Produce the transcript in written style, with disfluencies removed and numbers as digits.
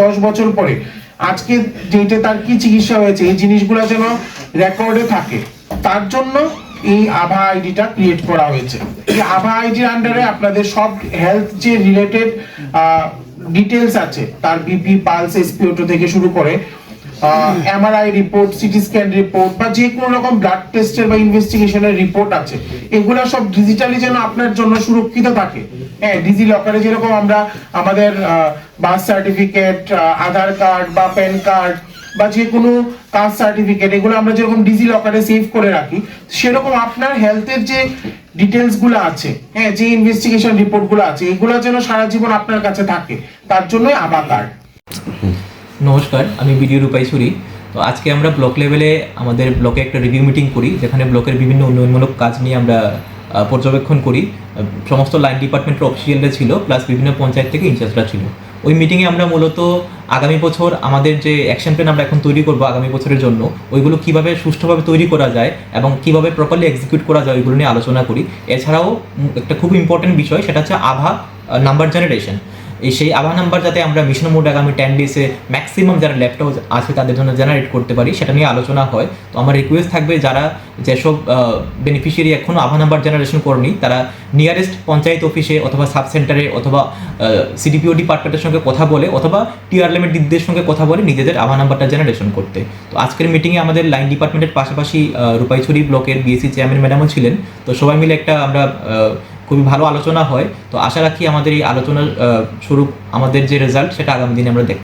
10 বছর পরে আজকে যেটা তার কি চিকিৎসা হয়েছে এই জিনিসগুলো যেন রেকর্ডে থাকে, তার জন্য এই আভা আইডিটা ক্রিয়েট করা হয়েছে। এই আভা আইডির আন্ডারে আপনাদের সব হেলথ যে রিলেটেড ডিটেলস আছে, তার বিপি, পালস, এসপিওটো থেকে শুরু করে MRI report, CT scan report বা যে কোনো রকম ব্লাড টেস্টের বা ইনভেস্টিগেশনের রিপোর্ট আছে, এগুলা সব ডিজিটালি যেন আপনার জন্য সুরক্ষিত থাকে। হ্যাঁ, ডিজি লকারে যেরকম আমরা আমাদের বার্থ সার্টিফিকেট, আধার কার্ড বা প্যান কার্ড বা যে কোনো কাস্ট সার্টিফিকেট, এগুলো আমরা যেরকম ডিজি লকারে সেভ করে রাখি, সেরকম আপনার হেলথের যে ডিটেলস গুলো আছে, হ্যাঁ, যে ইনভেস্টিগেশন রিপোর্ট গুলো আছে, এগুলো যেন সারা জীবন আপনার কাছে থাকে, তার জন্যই আভা কার্ড। নমস্কার, আমি বিডিও রূপাই ছুরি। তো আজকে আমরা ব্লক লেভেলে আমাদের ব্লকে একটা রিভিউ মিটিং করি, যেখানে ব্লকের বিভিন্ন উন্নয়নমূলক কাজ নিয়ে আমরা পর্যবেক্ষণ করি। সমস্ত লাইন ডিপার্টমেন্টের অফিসিয়ালরা ছিল, প্লাস বিভিন্ন পঞ্চায়েত থেকে ইনচার্জরা ছিল। ওই মিটিংয়ে আমরা মূলত আগামী বছর আমাদের যে অ্যাকশন প্ল্যান আমরা এখন তৈরি করব আগামী বছরের জন্য, ওইগুলো কিভাবে সুষ্ঠুভাবে তৈরি করা যায় এবং কিভাবে প্রপারলি এক্সিকিউট করা যায় ওইগুলো নিয়ে আলোচনা করি। এছাড়াও একটা খুব ইম্পর্টেন্ট বিষয়, সেটা হচ্ছে আভা নাম্বার জেনারেশন। সেই আভা নাম্বার যাতে আমরা মিশন মোড আগামী 10 ডেজে ম্যাক্সিমাম যারা ল্যাপটপ আছে তাদের জন্য জেনারেট করতে পারি, সেটা নিয়ে আলোচনা হয়। তো আমার রিকোয়েস্ট থাকবে, যারা যেসব বেনিফিশিয়ারি এখনও আভা নাম্বার জেনারেশন করেনি, তারা নিয়ারেস্ট পঞ্চায়েত অফিসে অথবা সাব সেন্টারে অথবা সিডিপিও ডিপার্টমেন্টের সঙ্গে কথা বলে অথবা টিআর লেভেল দিদিদের সঙ্গে কথা বলে নিজেদের আভা নাম্বারটা জেনারেশন করতে। তো আজকের মিটিংয়ে আমাদের লাইন ডিপার্টমেন্টের পাশাপাশি রূপাইছড়ি ব্লকের বিএসসি চেয়ারম্যান ম্যাডামও ছিলেন। তো সবাই মিলে একটা আমরা খুবই ভালো আলোচনা হয়। তো আশা রাখি আমাদের এই আলোচনার স্বরূপ আমাদের যে রেজাল্ট সেটা আগামী দিনে আমরা দেখব।